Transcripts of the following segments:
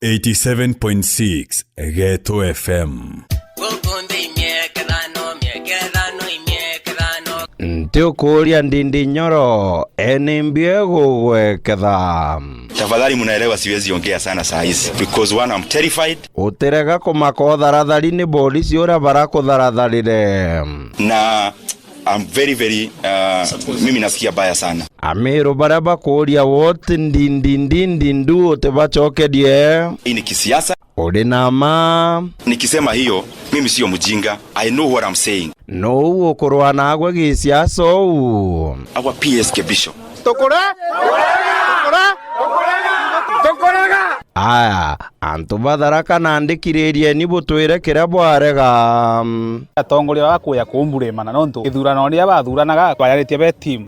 87.6 Ghetto FM. Ntio kuria ndindi nyoro enimbie gugweketha. Tafadhali munaelewa siwezi ongea sana saa hizi because one I'm terrified. Uterega kumakotharathari ni polisi ora barakutharatharire. Na I'm very mimi nasikia baya sana. Amiro baraba kuria wote ndindi ndu tebachokedie. Hii ni kisiasa. Odinama. Nikisema hiyo mimi sio mjinga. I know what I'm saying. No ukorwa nagwe gisiasa ou. Our PSK Bishop. Tokora. Aya, antu batharaka nandikiririe ni butwire kira bwarega. Atongoria bakuya kumburemana nontu ithurano ria bathuranaga twayaritie be team.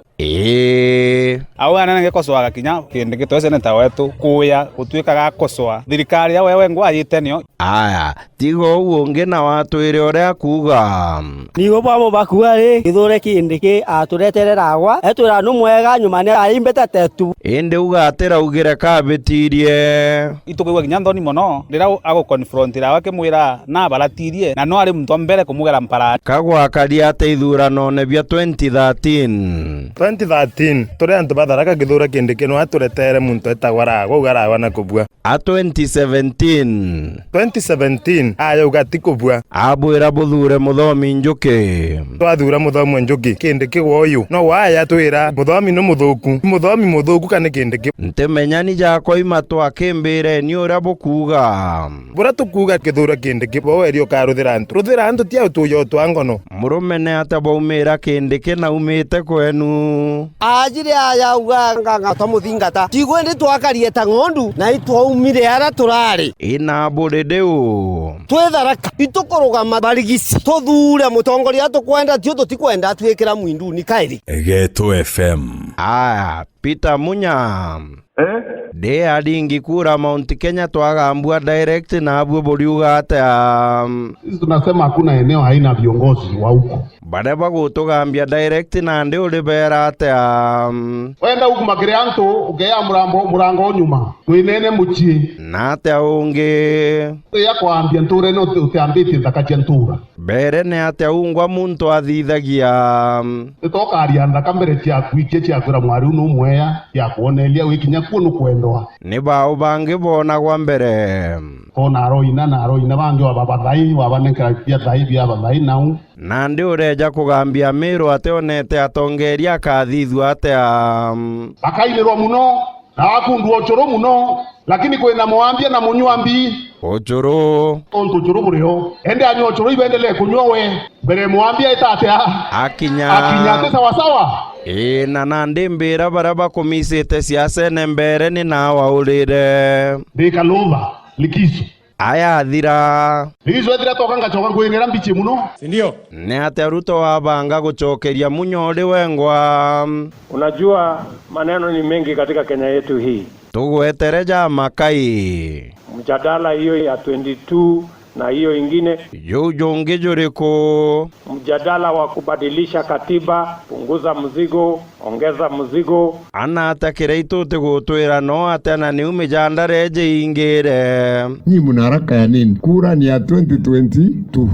Awe anene gekosoaga kinya kindi gitwese neta wetu kuya gutwikaga kosoa thirikari ya wewe ngwayite nio. Aya, tigo uonge na watwire oria kuga. Nigo babo bakuari githore kindiki atureterera agwa etwira no mwega nyuma ni aimbeta tetu. Inde ugatera ugire kabetirie. Itukigwa kinya ndoni mono ndira ago confrontira wake mwira na baratirie na no ari muntu mbere kumugera mpara. Kagwa kali ate ithurano ne bya 2013 tore antu batharaka githura kindiki no aturetere muntu etagwara gugarawa na kubua. A 2017 ayo gati kubua abwira buthure muthomi njuki twathura muthomi njuki kindiki woyu no waya twira muthomi no muthuku kana kindiki ntemenya ni jako imatwa kimbire ni ura bukuga bura tukuga githura kindiki bo erio karuthira antu tia utuyo twangono murumene atabaumira kindiki na umite kwenu ajire aya uganga tomuthingata tigwe ndi twakarie ta ngondu na itwaumire ara turari ina burideu twetharaka itukorugama barigisi tuthure mutongoria tukwenda tio tutikwenda twikira mwinduni kairi Ghetto FM. Aya, Peter Munya. De adingi kura Mount Kenya twagambua direct na abu boriuga ata sisi tunasema hakuna eneo haina viongozi wa huko. Baada bagutugambia direct na ndi ulibera ata wenda huko Makiranto ugeya murango nyuma twinene muchie na ata unge ya kwambia nture no utiambite ndakaje ntura bere ne ata ungwa muntu athithagia toka arianda kambere cia kwiche cia kura mwari no mweya ya kuonelia wikinya kuno kwendwa ni bao bangi bona kwa mbere ona roina bangi wa babathai wa banekera pia thai bia bathai nau na ndi ureja kugambia miro ateonete atongeria kathithu ate akailirwa muno na akundwa ochoro muno lakini kwena mwambia na munywambi ochoro onto burio ende anyo ochoro ibendelee kunywa we mbere mwambia itate akinya sawa na nandi mbira baraba komisite siasa nembere ni nawa ulire bikalova likizo aya thira hizo thira toka ngachoka kwengera mbichi muno Sindio? ne ate ruto wabanga guchokeria munyori wengwa. Unajua maneno ni mengi katika Kenya yetu hii. Tugwetereja makai Mjadala hiyo ya 22 na hiyo ingine jonge joreko mjadala wa kubadilisha katiba, punguza mzigo, ongeza mzigo. Ana atakire itote gutwira no atana ni umejanda reje ingire ni munaraka ya nini kura ni ya 2022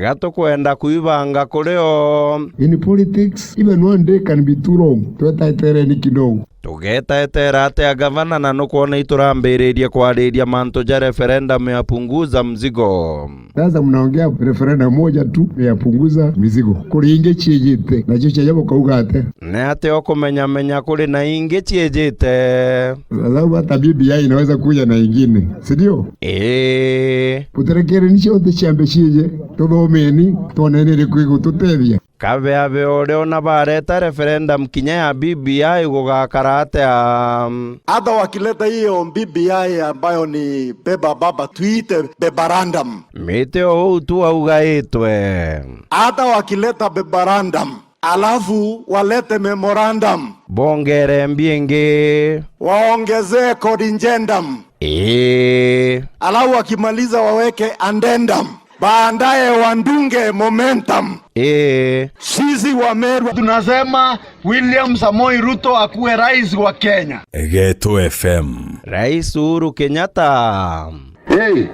gato kwenda kuibanga kureo in politics even one day can be too wrong twetaetere ni kidogo tugeta etera ate gavana na nukuona iturambiriria kwariria manto ja referendum ya punguza mzigo. Sasa mnaongea referendum moja tu ya punguza mzigo kuringe chiejite na chiche yabo kaugate ne ate okumenya kuri na inge chiejite lazima hata BBI inaweza kuja na ingine sindio puterekere ni chote chambe chije tuthomeni tonene kwigu tutethia kabe abe oreo na bareta referendum kinya ya BBI gugakarate hata wakileta hiyo BBI ambayo ni beba baba tuite bebarandum meteo tu augaitwe hata wakileta bebarandum alafu walete memorandum bongere mbienge waongezee contingent alafu wakimaliza waweke addendum baadaye wandunge momentum. Sisi wa Meru tunasema William Samoei Ruto akuwe rais wa Kenya. Ghetto FM. Rais Uhuru Kenyatta.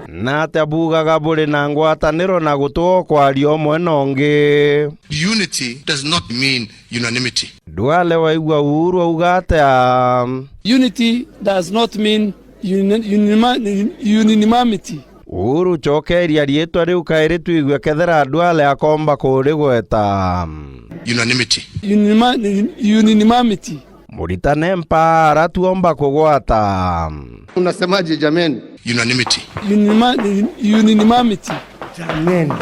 Na tabugaga buri na ngwataniro na gutuo kwa rio mwenonge. Unity does not mean unanimity. Duale waigua Uhuru augate unity does not mean unanimity. Uhuru chokeria rietwa riu kairi tuigwe kethera Duale akomba kurigweta unanimity. Muritane mpara tuomba kugwata. Unasemaje jameni? Unanimity. Jameni.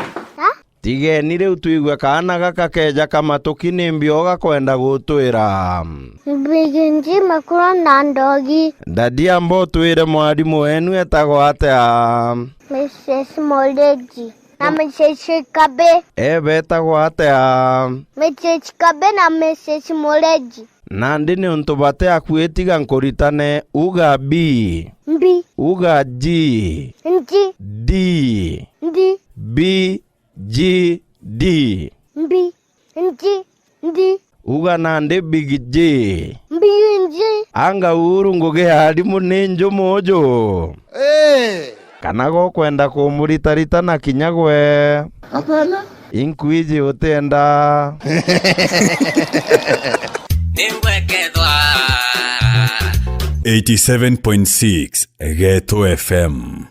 Tigeni riu tuigwe kana gaka keja kama tukini mbio gakwenda gutwira. Biginji makura na ndogi. Dadi ambo twire mwarimu wenu etagwo atia? Mrs. Moleji. Na Mrs. Kabe. Betagwo atia? Mrs. Kabe na Mrs. Moleji. Nandi ni untu bate akuitiga nkuritane uga B. Mbi. Uga G. Nji. D. Ndi. B. G. D. Mbi. Nji. Ndi. Uga nandi big J. Mbi nji. Anga Uhuru nguge harimu ni njumojo. Kana go kwenda kumuritarita na kinyagwe. Hapana. Inkuiji utenda. 87.6 Ghetto FM.